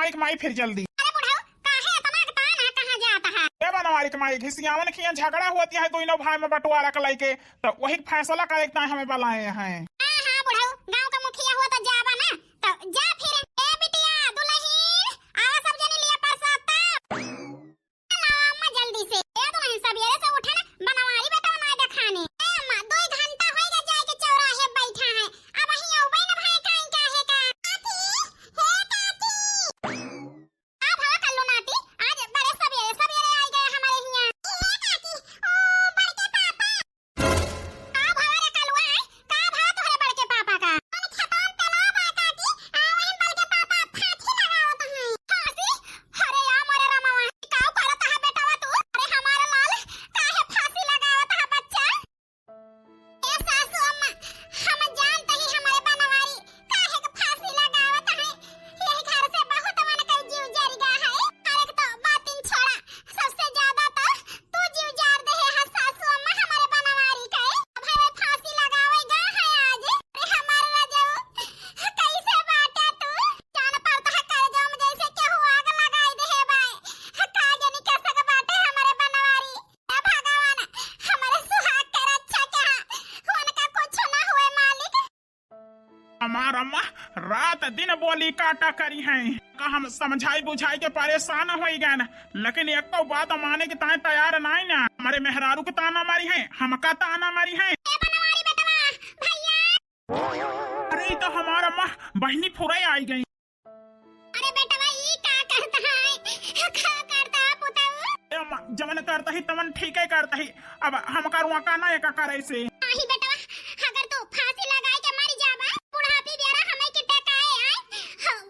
बनवारी के माई फिर जल्दी। अरे बुढ़ाऊ काहे तमाक ताना कहां जाता है? ए बनवारी के माई घिसियावन खिया झगड़ा होती है दोनों भाई में बंटवारा के लेके, तो वही फैसला करे के हमें बुलाए हैं। हां बुढ़ाऊ गांव का मुखिया हुआ तो जाबा ना, तो जा फिर। ए बिटिया दुल्हन आवा सब जने लिया प्रसाद लाओ अम्मा जल्दी से। ए दुल्हन सवेरे से उठे ना बनवारी बेटा ना देखाने। ए अम्मा 2 घंटा होएगा जाए के चौराहे बैठा है, अब ही आउबे ना भाई काई काहे का। काकी हे काकी अब हवा कल्लो नाती आज बड़े सवेरे सवेरे आ गए हमारे हियां। हे काकी ओ बड़के पापा अब हवा रे कलवा है का भा तोहरे बड़के पापा का। हम खतम तलाव बा काकी आ वही बड़के पापा फांसी लगावत हैं। फांसी? अरे या मोरे रमावा काऊ करत है बेटावा तू? अरे हमारा लाल काहे फांसी लगावत है बच्चा? ए सासू अम्मा हम जानते ही हमारे बनवारी काहे के फांसी लगावत है। यही घर से बहुत मन का जीव जर गया है। हर एक तो बातिन छोड़ा सबसे ज्यादा तो तू जीव जार दे है सासू अम्मा हमारे बनवारी का। अब है फांसी लगावेगा है आज। अरे हमारा राजाऊ कैसे बाटे तू? जान पड़ता है करजों में जैसे केहू आग लगाई दे है भाई। का जानी कैसे के बाटे हमारे बनवारी। ए भगवान हमारे सुहाग के रक्षा क्या उनका कुछ ना हुए मालिक। हमारा अम्मा रात दिन बोली काटा करी है का हम समझाई बुझाई के परेशान हो गए ना, लेकिन एक तो बात माने के ताए तैयार नहीं ना। हमारे मेहरारू के ताना मारी है, हमका ताना मारी है। ए बनवारी बेटवा भैया। अरे ई तो हमारा अम्मा बहनी फुरे आई गई। अरे बेटवा ई का करता है? का करता है पुताऊ? ए अम्मा जमन करता ही तमन ठीक है करता ही, अब हम करुआ का ना एक करे से। नहीं बेटवा अगर तू फांसी लगाए के मर जाबा बुढ़ापी बेरा हमें के टेकाए आए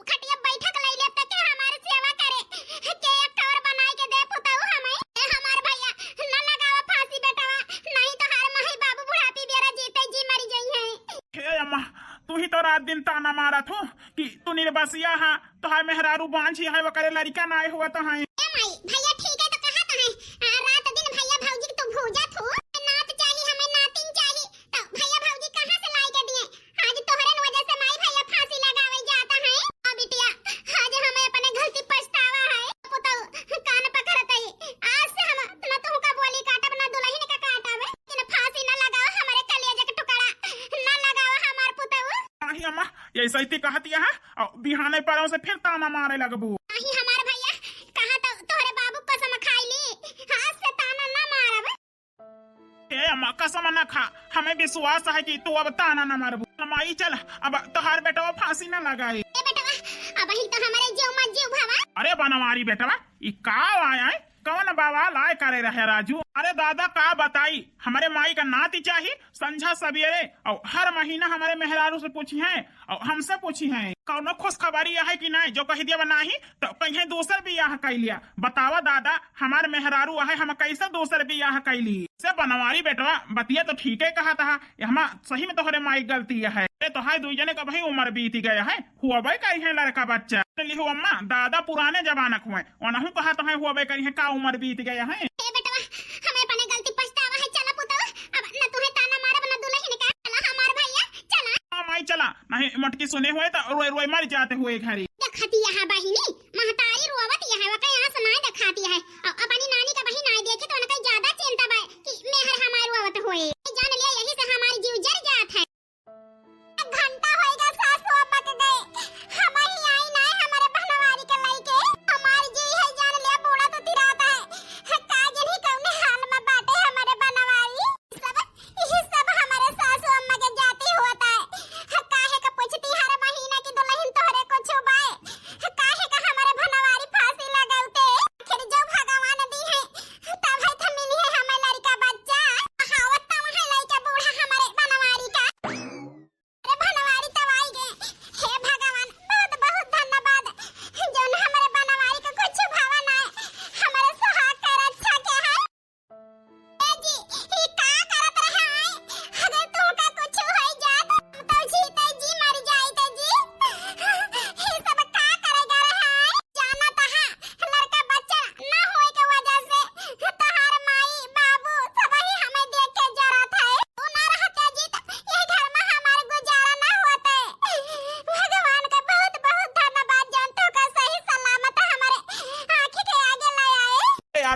खटिया बैठक लई ले तक हमारे सेवा करे के एक और बनाए के दे पुताऊ हमें। ए हमार भैया न लगावा फांसी बेटवा, नहीं तो हर माही बाबू बुढ़ापी बेरा जीते जी मर जाई है। हे अम्मा तू ही तो रात दिन ताना मारा थो कि तू निर्बसिया है, तो हाय मेहरारू बांझी है, वो करे लड़का ना आए हुआ तो है। ए माई भैया ठीक है तो कहा तो है रात दिन भैया भौजी की तो भूजा थू नात चाहिए हमें नातिन चाहिए, तो भैया भौजी कहां से लाई के दिए? आज तोहरे वजह से माई भैया फांसी लगावे जाता है। अब बिटिया आज हमें अपने गलती पछतावा है। पुतौ कान पकड़त है आज से हम न तू का बोली काटब न दुल्हन का काटब, लेकिन फांसी न लगाओ हमारे कलेजे के टुकड़ा न लगाओ हमार पुतौ। नहीं अम्मा ये सही कहती है, और बिहाने परों से फिर ताना मारे लगबू। नहीं हमार भैया कहा तो तोहरे बाबू कसम खाई ली आज से ताना न मारब। हे अम्मा कसम न खा, हमें विश्वास है कि तू अब ताना न मारबू। माई चल अब तोहार बेटा फांसी न लगाए। ए बेटवा अब ही तो हमारे जीव मत जीव भावा। अरे बनवारी बेटवा ई का आया है, कौन बाबा लाए करे रहे राजू? अरे दादा का बताई, हमारे माई का नाती चाहिए संझा सवेरे, और हर महीना हमारे मेहरारू से पूछी है और हमसे पूछी है कौनो खुश खबरी है कि नहीं। जो कह दिया नहीं तो कहीं दूसर बियाह कर लिया। बतावा दादा हमारे मेहरारू है, हम कैसे दूसर बियाह कर ली? से बनवारी बेटवा बतिया तो ठीक है कहा था, हम सही में तोहरे माई गलती है। तो है दू जने का भाई उम्र बीत गया है, हुआ भाई कही है लड़का बच्चा लिखो अम्मा दादा पुराने जमानक हुए और कहा तो है हुआ भाई कही है का उम्र बीत गया है। ए बेटवा हमें अपने गलती पछतावा है। चला पुतौ अब न तुम्हें ताना मारब न दुल्हन का। चला हमार भैया चला। हाँ माई चला, नहीं मटकी सुने हुए तो रोए रोए मर जाते हुए घरी। देखती है बहिनी महतारी रोवत है वो कहीं आंसू ना दिखाती है, और अपनी नानी का बहिन आई देखे तो उनका ज्यादा चिंता बा कि मेहर हमार रोवत होए। जान लिया यही से हमारी जीव जर जात है। घंटा होएगा सासू अम्मा के गए हम ही आई ना हमारे बनवारी के लइके। हमारी जी है जान लिया बूढ़ा तो तिराता है का जनी कौने हाल में बाटे हमारे बनवारी। सब यही सब हमारे सासू अम्मा के जाती होता है। काहे का पूछती हर महीना की दुल्हन तोहरे को छुबाए, काहे का हमारे बनवारी फांसी लगाउते। फिर जो भगवान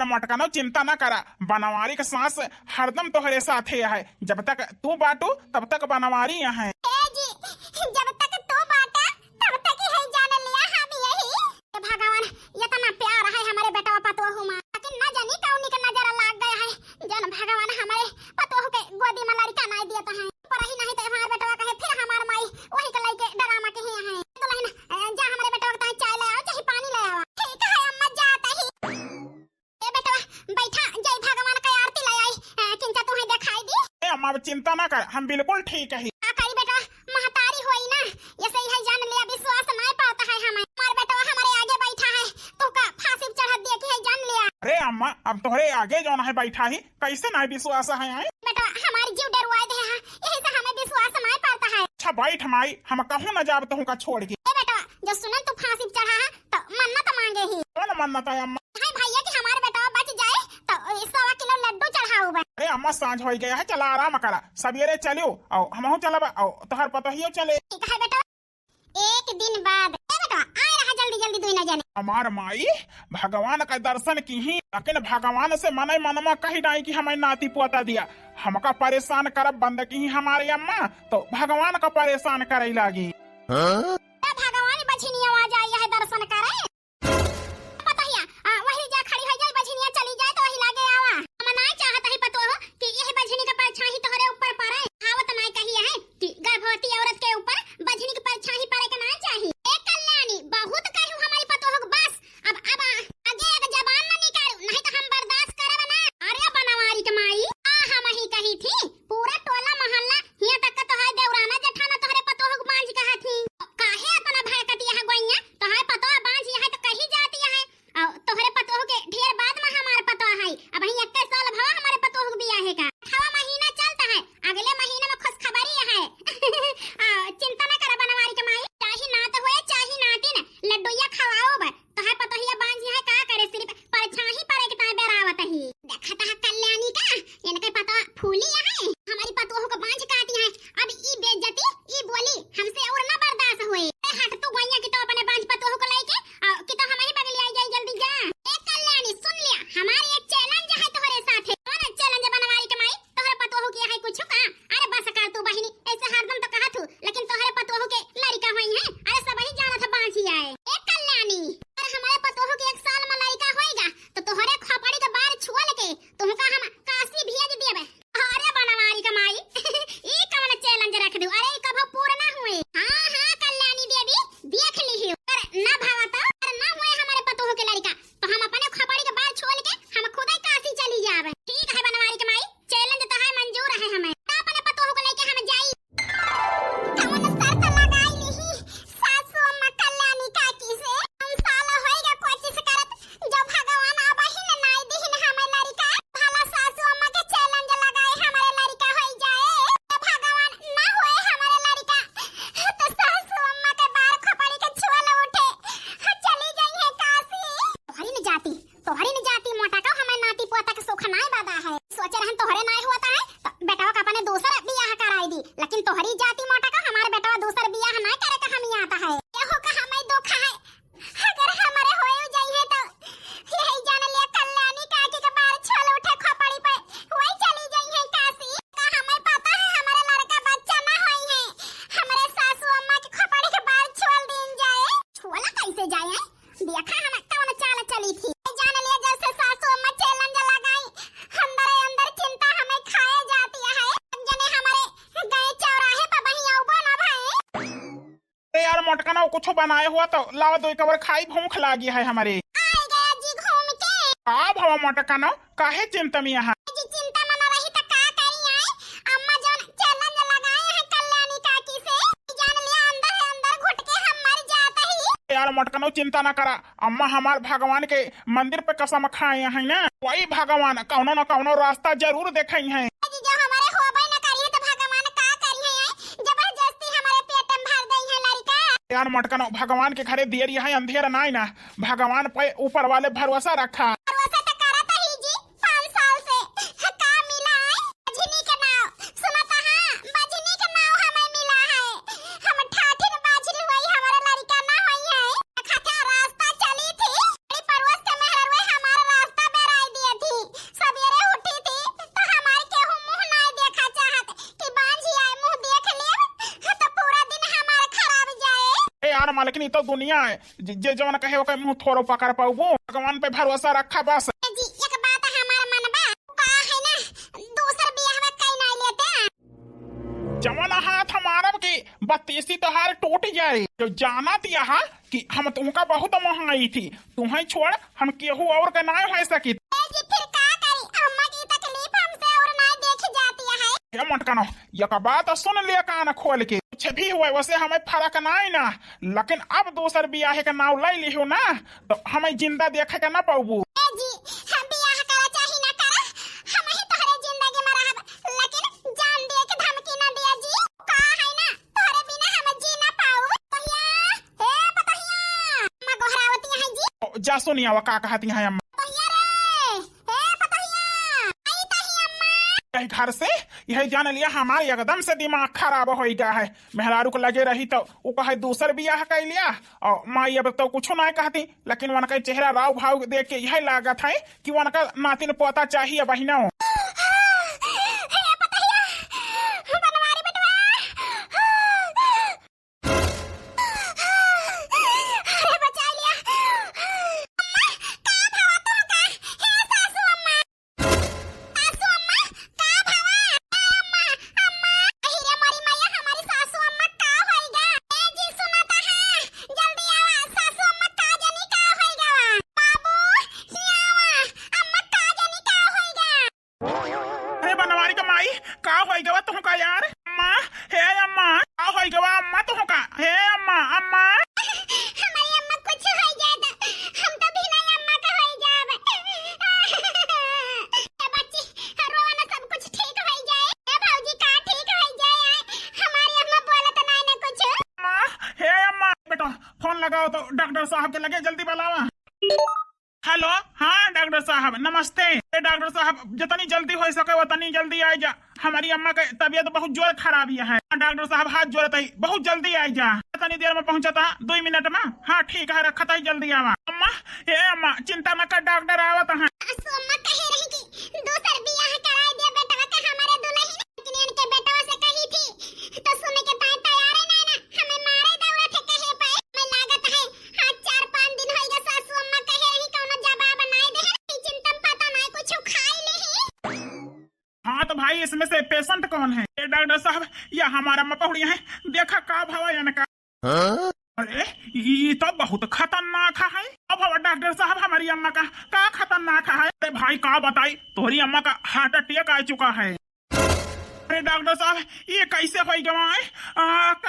मटकनो चिंता न करा, बनवारी का सांस हरदम तोहरे साथे है। जब तक तू बाटू तब तक बनवारी यहाँ है। जी, जब तक तू बाटा तब तक ही जान लिया हम यही। भगवान इतना प्यार है हमारे बेटा पतोहू में, लेकिन न जानी कौनी का नजर लाग गया है। जन भगवान हमारे पतोहू के गोदी में लड़का नहीं देता है, पर ही नहीं तो हमारे बेटा कहे फिर हमार माई वही के लेके डरामा के ही है। दुल्हन जा हमारे बेटा का चाय ले आओ चाहे पानी ले आओ। ठीक है अम्मा जाता ही। ए बेटा बैठा, जय भगवान का आरती ले आई, किंचा तुम्हें दिखाई दी। ए अम्मा चिंता न कर, हम बिल्कुल ठीक है। आकारी बेटा महतारी होई ना, ये सही है जान लिया, विश्वास नहीं पाता है हमें। हमारे बेटा हमारे आगे बैठा है तो का फांसी चढ़ा दिया कि है जान लिया। अरे अम्मा अब तोहरे आगे जो है बैठा ही, कैसे नहीं विश्वास है? बेटा हमारी जीव डरवाए दे है, यही से हमें विश्वास नहीं पाता है। अच्छा बैठ माई, हम कहूँ न जाब तुम का छोड़ के। ए बेटा जो सुनन तू फांसी चढ़ा है तो मन्नत मांगे ही। कौन मन्नत है अम्मा? हाय भैया कि हमारे बेटा बच जाए तो 100 किलो लड्डू चढ़ाऊ बे। अरे अम्मा सांझ हो गया है, चला आराम करा, सवेरे चलियो और हमहू चलब और तोहर पतोहियो चले। ठीक है बेटा, एक दिन बाद ए बेटा आए रहा जल्दी जल्दी दुई न जाने। हमार माई भगवान का दर्शन की ही, लेकिन भगवान से मन मनमा कही नहीं कि हमें नाती पोता दिया। हमका परेशान करब बंद की हमारी अम्मा तो भगवान का परेशान करे लागी। भगवान बछनी आवाज आई है दर्शन करे। पतहिया वही जा खड़ी हो जाए, बछनिया चली जाए तो वही लागे आवा। हम ना चाहत है पतो हो कि यही बछनी का परछाई तोहरे ऊपर पड़े। आवत नहीं कही है कि गर्भवती औरत के ऊपर बछनी की परछाई पड़े के ना चाहिए। एक कल्याणी बहुत कहू हमारी पतो हो, बस अब आगे एक जबान ना निकालू नहीं तो हम बर्दाश्त करब ना। अरे बनवारी के माई हम ही कही थी, पूरा टोला मोहल्ला हिया तक तो है देवराना जेठाना तोहरे पतो हो मांझ कहा थी। काहे इतना भड़कती है गोइया, तोहरे पतो बांझ है तो कहीं जाती है। और तोहरे पतो के ढेर बाद में हमारे पतो है, अब ही 21 साल भवा हमारे पतो हो बियाह है का 8वां महीना चलता है, अगले महीने में खुशखबरी है। चिंता न कर बनवारी के माई, चाहे नात होए चाहे नातिन लड्डूया खवाओ बे। तोहरे पतो हिया बांझ है का करे, सिर्फ परछाई पड़े के ता बेरावत ही। देखत है कल्याणी का इनके पतो फूली है, हमारी पतो को बांझ काटी है। अब ई बेइज्जती ई बोली हमसे और ना बर्दाश्त हुए। हट तू गोइया की तो अपने बांझ पतो को लेके कि तो हम ही बगली आई जाए, जल्दी जा। ए कल्याणी सुन लिया, हमारी एक चैलेंज है तोहरे साथे। कौन चैलेंज बनवारी के माई? तोहरे पतो हो किया है कुछ का? अरे बस कर तू बहिनी, ऐसे हरदम तो कहा तू, लेकिन तोहरे पतो हो के लड़का होई है। अरे सब ही जाना था बांझी आए। ए कल्याणी अरे हमारे पतो हो के 1 साल में लड़का होएगा तो तोहरे खोपड़ी के बार छुआ लेके तुमका हम काशी भेज देबे। अरे बनवारी के माई ई कौन चैलेंज रख दू? अरे कभो पूरा ना हुए। हां कल्याणी देवी देख ली पर ना भावा तो ना हुए हमारे पतो के लड़का तो हम अपने खोपड़ी के बाल छोड़ के हम खुद ही काशी चली जावे। ठीक है बनवारी के माई, चैलेंज तो है मंजूर है हमें। अपने पतो को लेके हम जाई। कौन शर्त लगाई ली सासू अम्मा कल्याणी काकी से? हम साला होएगा कोशिश करत, जब भगवान आबा ही न नाई दिहिन हमें लड़का, भला सासू अम्मा के चैलेंज लगाए हमारे लड़का होई जाए। भगवान ना होए हमारे लड़का तो सासू अम्मा के बार खोपड़ी के छुआ उठे चली गई है काशी। तोहरी न जाती मोटा का हमें नाती पोता के सुख नाई बादा है। सोचे रहन तोहरे नाई होता है तो बेटवा का अपने दूसरा बियाह कराई दी, लेकिन तोहरी जाती मोटा का हमारे बेटवा दूसरा बियाह नहीं करे का हम ही आता है। यहो का हमें दुख है, अगर हमारे होए जाई है तो यही जान लिया कल्याणी काकी के बार छल उठे खोपड़ी पे वही चली गई है काशी। का हमें पता है हमारे लड़का बच्चा ना होई है, हमारे सासू अम्मा के खोपड़ी के बार छोड़ दिन जाए। छोला कैसे जाए है? देखा हम कौन चाल चली थी। जान लिया जैसे सासू अम्मा चैलेंज लगाई, अंदर अंदर चिंता हमें खाए जाती है। जने हमारे गए चौराहे पर बहिया उबो ना भाई। अरे यार मोटकना कुछ बनाए हुआ तो लावा दो कबर खाई, भूख लागी है हमारे। आए गया जी घूम के। आ भवा मोटकना काहे चिंता में यहाँ? जी चिंता मना रही तो का करी आए? अम्मा जान चैलेंज लगाए हैं कल्याणी काकी से, जान लिया अंदर घुट के हम मर जाते ही। यार मोटकनो चिंता न करा, अम्मा हमार भगवान के मंदिर पे कसम खाए हैं ना, वही भगवान कौनो न कौनो रास्ता जरूर देखे हैं। जी जो हमारे होबे न करिए तो भगवान का करिए है, जबरदस्ती हमारे पेट में भर दई है लड़का। यार मोटकनो भगवान के घरे देर यहाँ अंधेर नहीं ना, भगवान पे ऊपर वाले भरोसा रखा। भरोसा तो करत ही जी 5 साल से। का मिला है? बजनी के नाव सुनता हां, बजनी के नाव हमें मिला है। हम ठाठिन बाजरी हुई हमारा लड़का ना हुई है। खचा रास्ता चली थी, बड़ी परवस के मेहरवे हमारा रास्ता बेराई दिए यार मालिकनी तो दुनिया है जे जवन कहे ओके मुंह थोड़ो पकड़ पाऊबो भगवान पे भरोसा रखा बस। जी एक बात हमारा मन बा का है ना दूसर बियाह में कई नहीं लेते जवन हाथ हमारा की बत्तीसी तोहार टूट जाए जो जाना थी यहाँ कि हम तुमका बहुत महंगाई थी तुम्हें छोड़ हम केहू और का ना हो सकी। जी फिर का करी अम्मा की तकलीफ हमसे और नहीं देखी जाती है। ये मटकानो ये का बात सुन लिया कान खोल के कुछ भी हुआ वैसे हमें फर्क नहीं ना लेकिन अब दूसर बियाह का नाव ले लियो ना तो हमें जिंदा देखे का ना पाऊबू। जी हम बियाह करा चाहे ना करा हम ही तोहरे जिंदगी में रहब लेकिन जान दे के धमकी ना दिया जी का है ना तोहरे बिना हम जी ना पाऊ। पतहिया ए पतहिया अम्मा गोहरावती है जी जा सुनिया वो का कहती है अम्मा पतहिया रे ए पतहिया आई तही अम्मा यही घर से यही जान लिया हमारे एकदम से दिमाग खराब हो गया है। मेहरारू को लगे रही तो वो कहे दूसर बियाह कर लिया और माई अब तो कुछ ना कहती लेकिन वन का चेहरा राव भाव देख के यही लागत है कि वन का नातिन पोता चाहिए बहिना। लगाओ तो डॉक्टर साहब के लगे जल्दी बुलावा। हेलो हाँ डॉक्टर साहब नमस्ते। डॉक्टर साहब जितनी जल्दी हो सके उतनी जल्दी आई जा हमारी अम्मा का तबीयत बहुत जोर खराब है। डॉक्टर साहब हाथ जोड़ता ही बहुत जल्दी आई जा इतनी देर में पहुंचा था 2 मिनट में। हाँ ठीक है रखा था जल्दी आवा। अम्मा हे अम्मा चिंता न कर डॉक्टर आवत है। भाई इसमें से पेशेंट कौन है? डॉक्टर साहब या हमारा मपहुड़िया है देखा का भावा का। अरे ये तो बहुत खतरनाक है। अब डॉक्टर साहब हमारी अम्मा का खतरनाक है। अरे भाई का बताई तोहरी अम्मा का हार्ट अटैक आ चुका है। अरे डॉक्टर साहब ये कैसे हो गवा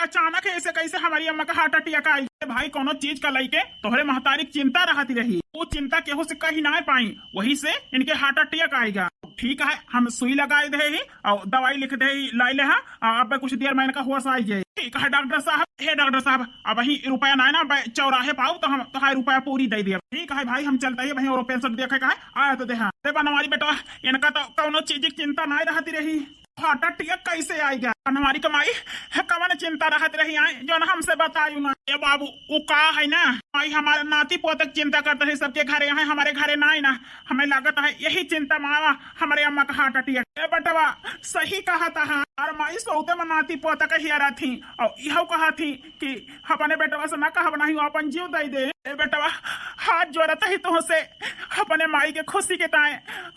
अचानक ऐसे कैसे हमारी अम्मा का हार्ट अटैक आई? भाई कोनो चीज का लेके तोहरे महतारी चिंता रहती रही वो चिंता केहू से कहीं ना पाई वही से इनके हार्ट अटैक आएगा। ठीक है हम सुई लगाए दे ही और दवाई लिख दे लाई ले अब कुछ देर में इनका होश आई जाए। ठीक है डॉक्टर साहब। हे डॉक्टर साहब अब ही रुपया ना ना चौराहे पाऊ तो हम तो रुपया पूरी दे दिया। ठीक है भाई हम चलते है भाई और पेशेंट देखे का आया तो देखा बनवारी बेटा इनका तो कोनो चीज की चिंता नहीं रहती रही हार्ट अटैक कैसे आएगा? हमारी कमाई कवन चिंता रहती रही आए जो ना हमसे बतायू ना। ये बाबू वो का है ना भाई हमारे नाती पोतक चिंता करते है सबके घरे यहाँ हमारे घरे ना ही ना हमें लागत है यही चिंता मावा हमारे अम्मा का हार्ट अटैक। बटवा सही कहा था और माई सौते में नाती पोता का हियरा थी और यह कहा थी कि अपने बेटवा से ना कहा नहीं अपन जीव दे दे। बेटवा हाथ जोड़ता ही तुमसे अपने माई के खुशी के ताए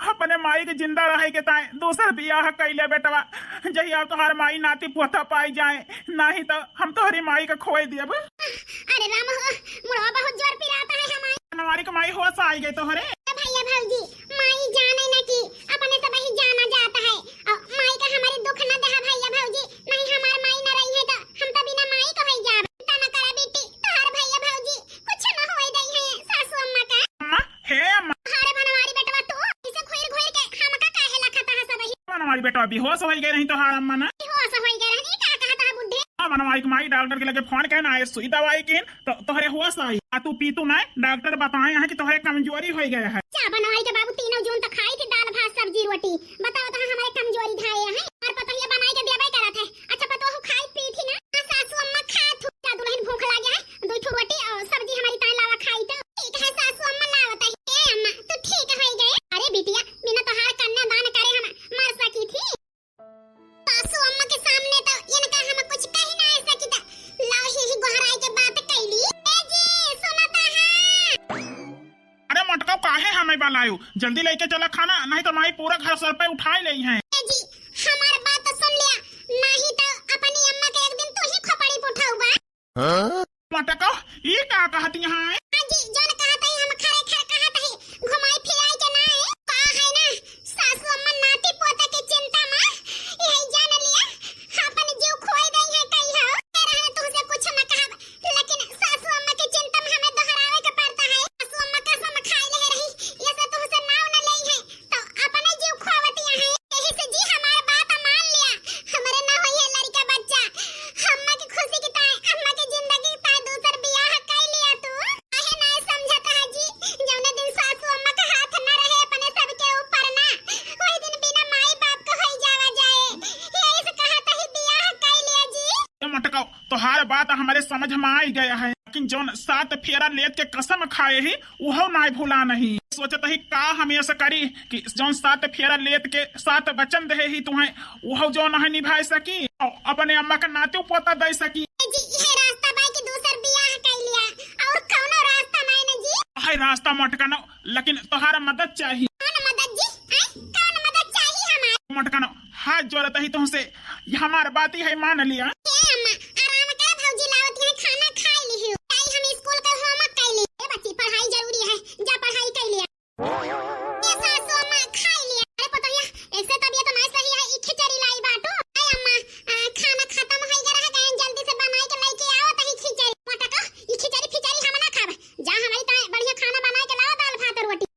अपने माई के जिंदा रहे के ताए दूसर बियाह कैले बेटवा जही आप तुम्हारे माई नाती पोता पाई जाए नहीं तो हम तोहरी माई का खोए दिए। अरे राम मुड़वा बहुत जोर पिराता है हमारी कमाई होश आई गई तोहरे भैया भौजी माई जाने ना कि अपने सब ही जाना जाता है और माई का हमारे दुख न दे भैया भौजी नहीं हमार माई न रही है तो हम तो बिना माई को ही जाब चिंता न करा बेटी तोहर भैया भौजी कुछ न होई दई है सासू अम्मा का। अम्मा हे अम्मा हारे बनवारी बेटवा तू इसे खोर खोर के हम का काहे लखता है सब ही बनवारी बेटवा बेहोश हो गई नहीं तो हार अम्मा ना बेहोश हो गई रहनी का कहता है बुड्ढे। बनवारी माई डॉक्टर के लगे फोन कहना है सुई दवाई की तो तोहरे होश आई तू पीतू ना डॉक्टर बताए हैं कि तोहरे कमजोरी हो गया है। क्या बनवाई के बाबू 3 जून तक खाई थी दाल भात सब्जी रोटी बताओ तो हमारे कमजोरी धाए है और पता ये बनाई के देबे करत है। अच्छा पता हो खाई पी थी ना सासू अम्मा खा थू दुल्हन भूख लग गया 2 ठो रोटी और सब्जी हमारी ताई लावा खाई तो ठीक है सासू अम्मा लावत है। ए अम्मा तू ठीक हो गए? अरे बिटिया बिना तोहार कन्या दान करे हम मर सकी थी। सासू अम्मा के सामने तो इनका हम कुछ कह नहीं सकी था लाओ ही गोहराई के बात कइली वाला आयु, जल्दी लेके चला खाना, नहीं तो माई पूरा घर सर पे उठाए ले हैं। जी हमार बात तो सुन लिया, नहीं तो अपनी अम्मा के एक दिन तू ही खोपड़ी पे उठाऊगा। मटको ये क्या कहती हैं? हां जी जोन कहत है हम खरे खर कहत है, घुमाई फिराई के ना है का है ना, सासू अम्मा नाती पोता के चिंता में यही जान लिया अपन जीव खोई दई है कई हो रहने तुझसे कुछ न कहब, लेकिन सासू अम्मा के चिंता में हमें दोहरावे के पड़ता है। सासू अम्मा कसम खाई ले रही ये से तुझसे नाव न लई है तो अपने जीव खोवती है, यही से जी हमार बात मान लिया, हमरे ना होई है लड़का बच्चा, अम्मा की खुशी की ताए अम्मा की जिंदगी ताए दूसर बियाह कर लिया तू काहे ना समझता है जी, जौने दिन सासू अम्मा का हाथ न रहे अपने सबके ऊपर ना वही दिन बिना माई बाप को होई जावा जाए, यही से कहता ही बियाह कर लिया जी। मटको तोहार बात हमारे समझ में आ गया है, लेकिन जौन 7 फेरा लेत के कसम खाए ही उहो ना भूला नहीं। सोचत ही का हम ऐसा करी कि जौन 7 फेरा लेत के 7 वचन दे ही तुम्हें उहो जो नहीं निभाए सकी और अपने अम्मा का नाते पोता दे सकी जी ये रास्ता बाई की दूसर बियाह कर लिया और कौनो रास्ता नहीं ना जी। है रास्ता मटकानो, लेकिन तोहार मदद चाहिए। कौन मदद जी? कौन मदद चाहिए हमारे? मटकानो हाथ जोड़त ही तुमसे, हमार बात ही है मान लिया। अम्मा आराम कर, भौजी लावत है खाना खा ली हूं, ताई हम स्कूल का होमवर्क कर ली, ए बच्ची पढ़ाई जरूरी है, जा पढ़ाई कर लिया। ये सासू अम्मा खा लिया, अरे पता है ऐसे तबीयत नहीं सही है, खिचड़ी लाई बाटू। ए अम्मा खाना खत्म हो गया रह गए, जल्दी से बना के लेके आओ तही खिचड़ी। मटका ये खिचड़ी हम ना खाब, जा हमारी ताई बढ़िया खाना बना के लाओ, दाल भात और रोटी।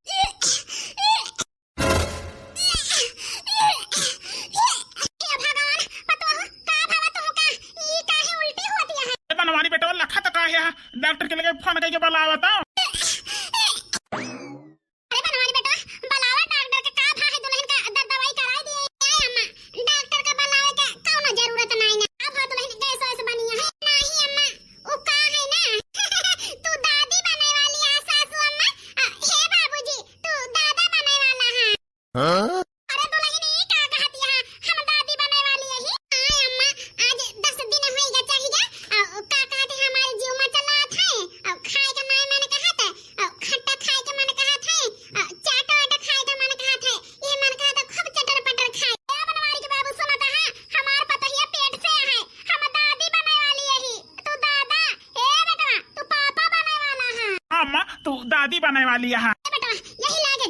बनवानी बेटा लखा तो का है, डॉक्टर के लगे फोन करके बुलावता। अरे बनवानी बेटा बुलावा डॉक्टर के, का भा है दुल्हन का दवाई कराई दिए। ए अम्मा डॉक्टर का बुलावे के कौनो जरूरत नहीं ना, अब दुल्हन गैस वैस बनी है नहीं अम्मा, ओ का है ना तू दादी बने वाली है सासू अम्मा, हे बाबूजी तू दादा बने वाला है। हां अरे दुल्हन ये का कहती है हम दादी बने वाली है ही। हां अम्मा आज 10 दिन हो गया चाहिए, का कहते हमारे जीव में चला थे और खाए का नहीं मैंने कहा था, खट्टा खाए का मैंने कहा था, चाट वाट खाए का मैंने कहा था, ये मैंने कहा था खूब चटर पटर खाए। ए बनवारी के बाबू सुनता है हमार पतोहिया पेट से है, हम दादी बने वाली है ही, तू दादा, ए बेटा तू पापा बने वाला है। अम्मा तू दादी बने वाली है। ए बेटा यही लागे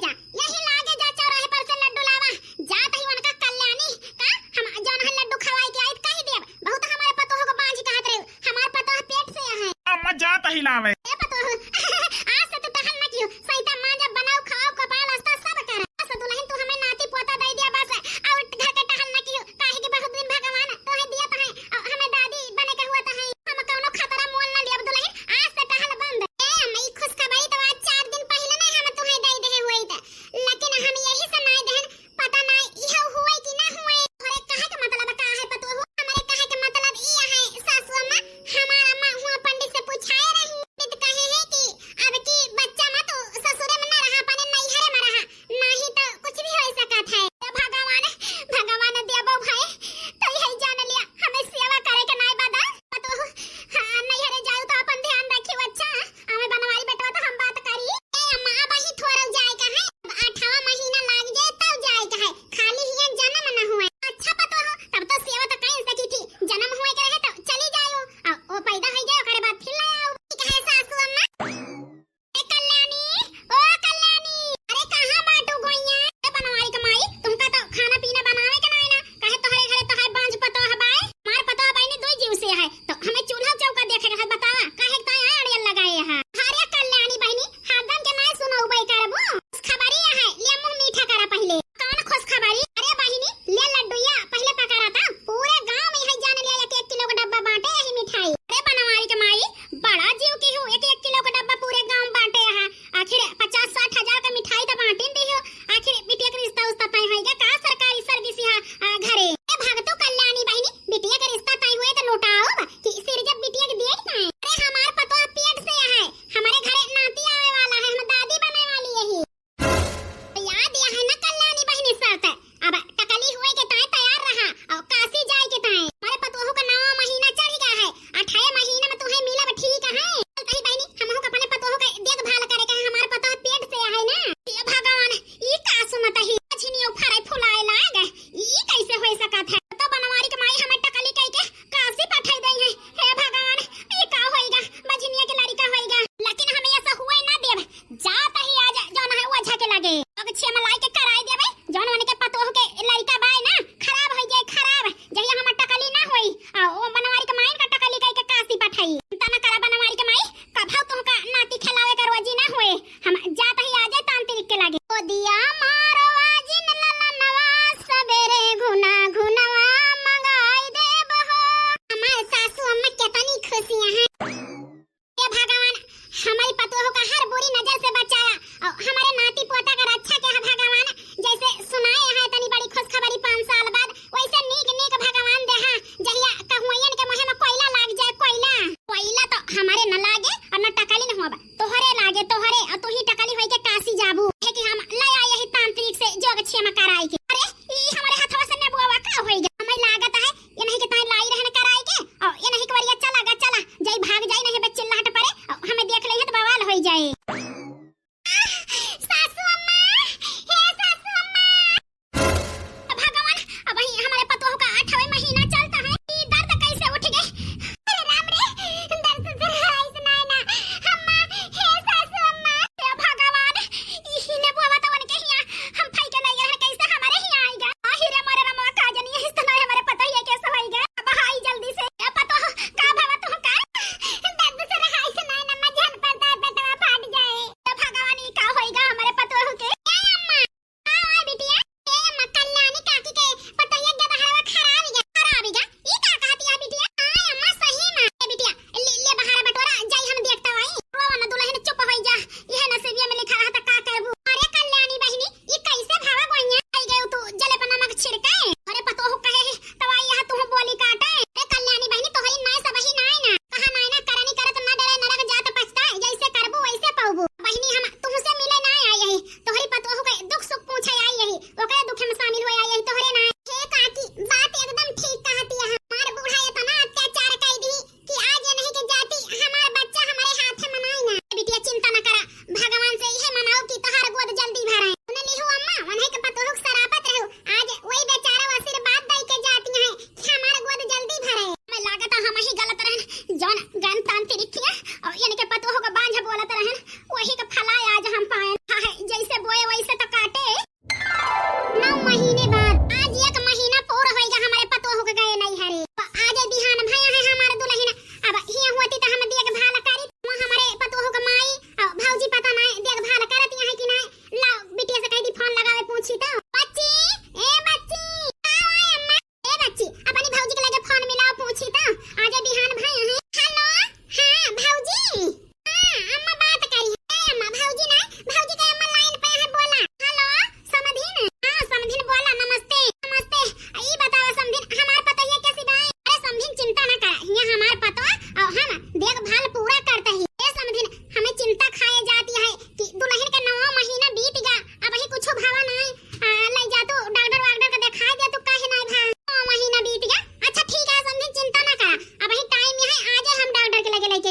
जा चौराहे पर से लड्डू लावा, जात ही उनका कल्याणी का हम जौन है लड्डू खवाई के आइत कही देब, बहुत हमारे पतोह को बांझ कहत रहे, हमार पतोह पेट से है। अम्मा जात ही लावे। ए पतोह आज से तू टहल मत क्यों, सैता मां जब बनाओ खाओ कपाल हंसता सब कर, बस दुल्हन तू हमें नाती पोता दे दिया बस, और घर के टहल न क्यों, काहे कि बहुत दिन भगवान तो है दिया तो है और हमें दादी बने के हुआ तो है, हम कौनो खतरा मोल न लिया दुल्हन, आज से टहल बंद। ए अम्मा ई खुशखबरी तो आज 4 दिन पहले नहीं हम तुम्हें दे दे हुई था, लेकिन हम यही से नहीं देहन, पता नहीं यह हुए कि ना हुए। अरे कहे के मतलब का है पतोह, हमारे कहे के मतलब ई है सासू अम्मा, हमार अम्मा हुआ पंडित से पूछाए रही,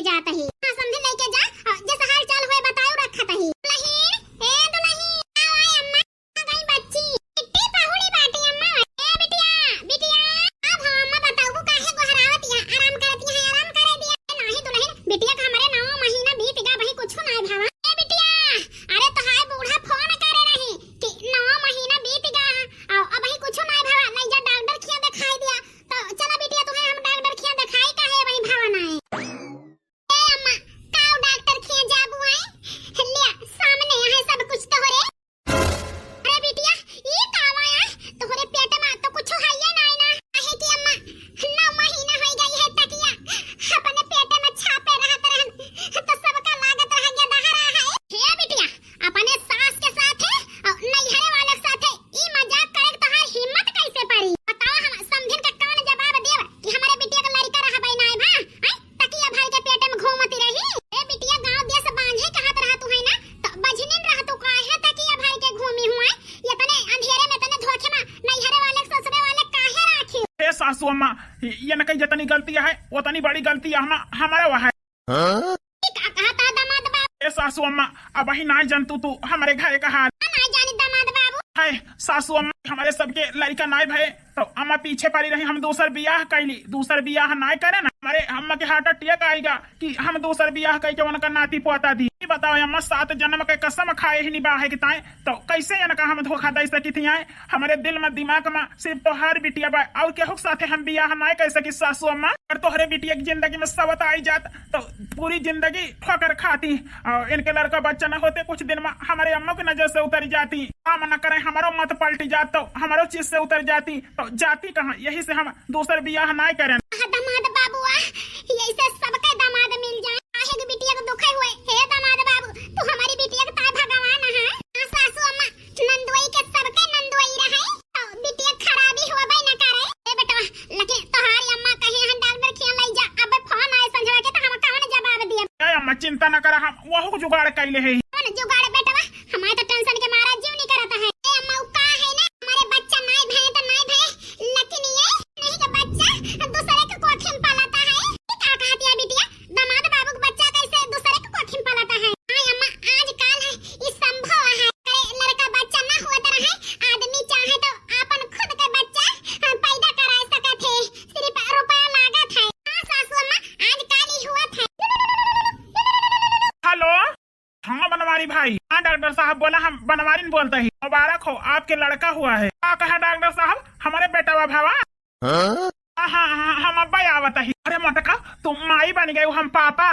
जाता ही। हां समझे लेके जा जैसे हाल चाल होए बताओ रखत ही। दुल्हन ए दुल्हन आओ आए अम्मा आ गई बच्ची कितनी पहुड़ी बाटी अम्मा। ए बिटिया बिटिया अब अम्मा बताओ काहे गोहरावत या आराम करत है आराम करे दिया नहीं दुल्हन बिटिया का हमारे 9 महीना बीत गया वही कुछ ना भावा। ए बिटिया अरे तो हाय बूढ़ा फोन करे रही कि 9 महीना बीत गया अब वही कुछ ना भावा नहीं जा डॉक्टर खिया दिखाई दिया तो चला बिटिया तुम्हें हम डॉक्टर खिया दिखाई काहे वही भावा ना है। ए अम्मा काऊ डॉक्टर खिया जाबू आए लिया सामने है सब कुछ तो रे। अरे बिटिया ये कावा आया तोहरे पेट में तो कुछ है या नहीं ना आहे कि अम्मा 9 महीना हो गई है तकिया अपने पेट में छापे रहत रहन तो सबका लागत रह गया दहरा है। हे बिटिया अपने सास के साथ है और नैहरे वाले के साथ है ई मजाक करे तो हार हिम्मत कैसे पड़ी बताओ हम समझिन का कौन जवाब देव कि हमारे बिटिया का लड़का रह भाई ना भा हैं तकिया भर के पेट में घूमती रही। ए बिटिया गांव देश बांझे कहत रहा तू है ना तो बजनिन रह तू काहे तकिया भर के घूमी हुआ ये तने अंधेरे में तने धोखे में नैहरे वाले ससुरे वाले काहे राखी। ए सासू अम्मा ये न कहीं जितनी गलती है उतनी बड़ी गलती है हमारा वह है। का कहता दामाद बाबू। ए सासू अम्मा अब वही ना जंतु तू हमारे घर का हाल ना जानी दामाद बाबू। है सासू अम्मा हमारे सबके लड़का नाय भय तो अम्मा पीछे पड़ी रही हम दूसर बियाह कैली दूसर बियाह नाय करे ना हमारे अम्मा के हार्ट अटैक आएगा कि हम दूसर बियाह कई के उनका नाती पोता दी। बताओ अम्मा 7 जन्म के कसम खाए ही नहीं बाहे के ताए तो कैसे इनका हम धोखा दे सकी थी आए हमारे दिल में दिमाग में सिर्फ तोहार बिटिया बा और केहू साथे हम बियाह नाय कर सकी सासू अम्मा और तोहरे बिटिया की जिंदगी में सवत आई जात तो पूरी जिंदगी ठोकर खाती और इनके लड़का बच्चा न होते कुछ दिन में हमारे अम्मा की नजर से उतर जाती काम न करे हमारो मत पलटी जात तो हमारो चीज से उतर जाती तो जाती कहाँ यही से हम दूसर बियाह नाय करें। दामाद बाबू यही से सबके दामाद मिल जाए काहे के बिटिया को दुखे हुए हे दामाद बाबू तू हमारी बिटिया के ताय भगवान है। सासू अम्मा नंदोई के सबके नंदोई रहे तो बिटिया खराबी होबे न करे। ए बेटा लगे तोहारी अम्मा कहे हम डॉक्टर खिया लई जा अब फोन आए संझवा के तो हम कौन जवाब दिए। ए अम्मा चिंता न करा हम वहु जुगाड़ कैले है। कौन जुगाड़ बेटा हमारे तो टेंशन के मारा जीव नहीं करता है। ए अम्मा का है ना हमारे बच्चा नाय भय तो नाय भय लेकिन ये नहीं का बच्चा दूसरे के कोठिन पालता है। का कहती है बिटिया दामाद बाबू का बच्चा कैसे दूसरे के कोठिन पालता है। हां अम्मा आजकल है ये संभव है करे लड़का बच्चा ना होता रहे आदमी चाहे तो अपन खुद के बच्चा पैदा करा सकत है सिर्फ रुपया लागत है। हां सासू अम्मा आजकल ही हुआ है। हेलो हाँ बनवारी भाई हाँ डॉक्टर साहब बोला हम बनवारी बोलते ही मुबारक हो आपके लड़का हुआ है। क्या कहा डॉक्टर साहब हमारे बेटा वा भावा हाँ हम अब्बा आवत ही। अरे मोटका तुम माई बन गए हम पापा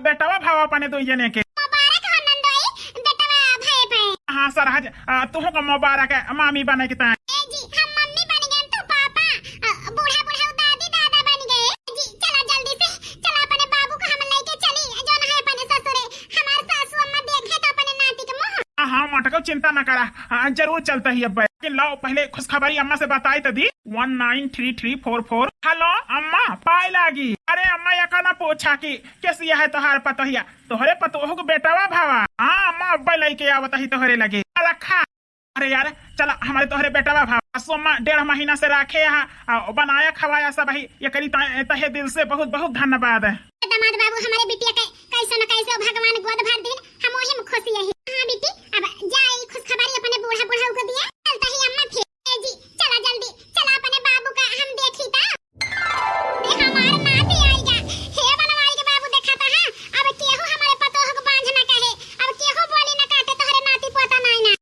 बेटावा भावा पने दो जने के मुबारक हो नंदोई बेटावा भाई भाई। हाँ सरहज तुह को मुबारक है मामी बने की ताए। जी हम मम्मी बन गए तो पापा बूढ़ा बूढ़ा दादी दादा बन गए। जी चला जल्दी से चला अपने बाबू को हम लेके चली जो न है अपने ससुरे हमारे सासू अम्मा देखे तो अपने नाती के मुंह। हाँ मोटका चिंता न करा जरूर चलता ही अब लेकिन लो पहले खुशखबरी अम्मा से बताई तो दी 193344। हेलो अम्मा पाई लागी। अरे अम्मा या ना पूछा कि कैसी है तोहार पतोहिया तोहरे पतोह को बेटावा भावा। हाँ अम्मा अब्बा लेके आवत ही तोहरे लगे रखा। अरे यार चला हमारे तोहरे बेटावा भावा सोमा 1.5 महीना से रखे यहाँ बनाया खवाया सब ही ये करी तहे दिल से बहुत बहुत धन्यवाद है। दामाद बाबू हमारे बिटिया के कैसे न कैसे भगवान गोद भर दिन हम वही में खुशी है। हां बेटी अब जाए खुशखबरी अपने बूढ़ा बूढ़ा को दिया चलता ही अम्मा फिर जी चला जल्दी चला अपने बाबू का हम देखी था देख हमारा नाती आएगा। हे बनवारी के बाबू देखा था हां अब केहू हमारे पतोह को बांझ ना कहे अब केहू बोली ना काटे तोहरे नाती पोता नहीं ना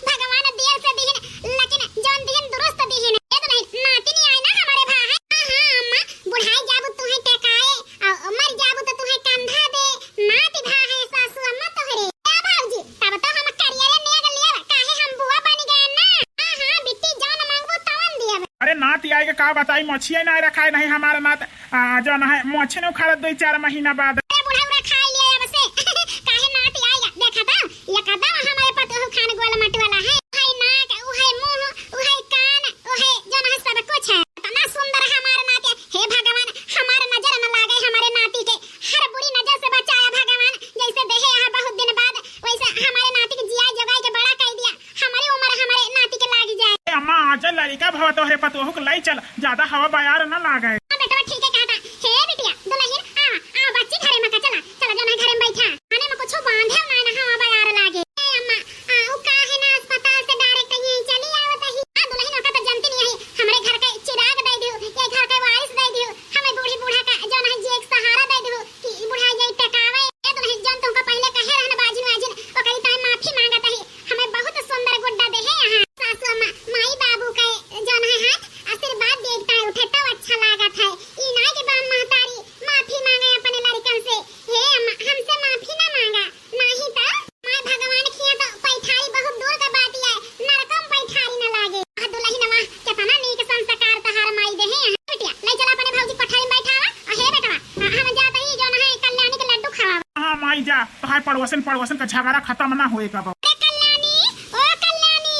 भगवान देर से दीन लेकिन जौन दिन दुरुस्त दीन ए तो नहीं नाती नहीं आई ना हमारे भा है। हां अम्मा बुढ़ाई जाबू तुहे टेकाए और मर जाबू तो तुहे कंधा दे नाती भा है सासू अम्मा तोहरे। ए बाबूजी तब तो हम करियर नेग लिए काहे हम बुआ बन गए ना। हां बिट्टी जान मांगबो तवन दिए। अरे नाती आएगा का बताई मछिया नहीं रखाए नहीं हमारा नात जो न है मछी ने उखाड़ 2-4 महीना बाद। अरे बुढ़ा उड़ा खा लिया अब से काहे नाती आएगा देखा था ये कदम हमारे पतोह खान गोल मट वाला है उहे नाक उहे मुंह उहे कान उहे जो न है सब कुछ है इतना सुंदर हमारा नाती। हे भगवान हमारा नजर न लागे हमारे नाती के हर बुरी नजर से बचाया भगवान जैसे देहे यहाँ बहुत दिन बाद वैसे हमारे नाती के जिया जगाई के बड़ा कर दिया हमारी उम्र हमारे नाती के लागी जाए। अम्मा आजा लड़का भवा तोहरे पतोह को लाई चल ज्यादा हवा बयार न लागे। बेटा ठीक है कहता हे बिटिया दुल्हन आ बच्ची घरे में बिटिया तोहार पड़ोसन का झगड़ा खत्म ना होए कब। अरे कल्याणी, ओ कल्याणी,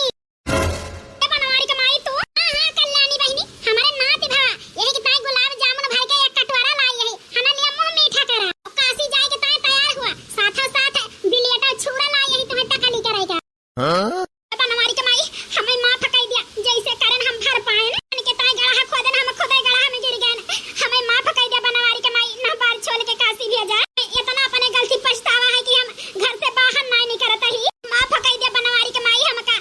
ए बनवारी कमाई तू। हां हां कल्याणी बहिनी, हमारे नाती भा यही के ताई गुलाब जामुन भर के एक कटोरा लाई है, हना लिया मुंह मीठा करा। काशी जाए के ताई तैयार हुआ, साथ साथ बिलियटा छुरा लाई है तुम्हें टका ली करेगा। हां बनवारी कमाई हमें मां फकाई दिया, जैसे करन हम भर पाए ना के ताई गड़ा खोदन हम खुदे गड़ा में गिर गए। हमें मां फकाई दिया बनवारी कमाई, ना बाल छोड़ के काशी भेजा। इतना अपने गलती पछतावा है कि हम घर से बाहर नहीं निकलत ही। मां फकाई दिया बनवारी कमाई हमका,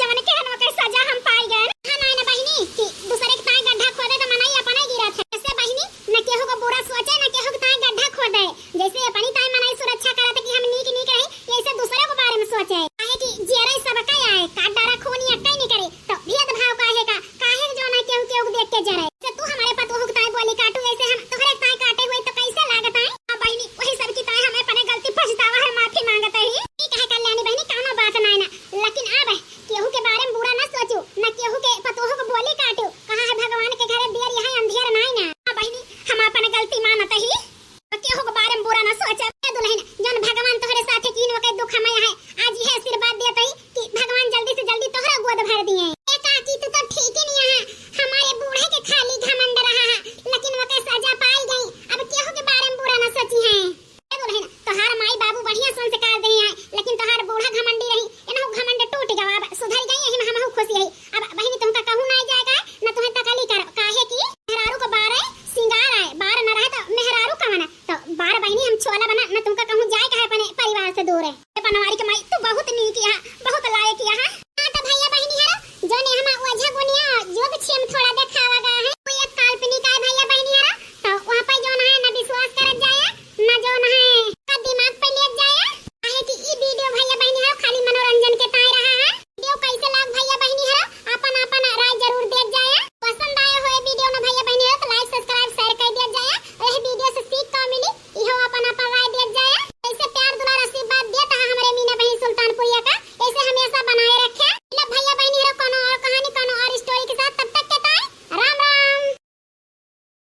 जवन के हन के सजा हम पाई गए। हां नहीं ना बहिनी कि दूसरे के ताई गड्ढा खोदे तो मनाई अपने गिरत है। ऐसे बहिनी न केहू को बुरा सोचे न केहू के ताई गड्ढा खोदे, जैसे अपनी ताई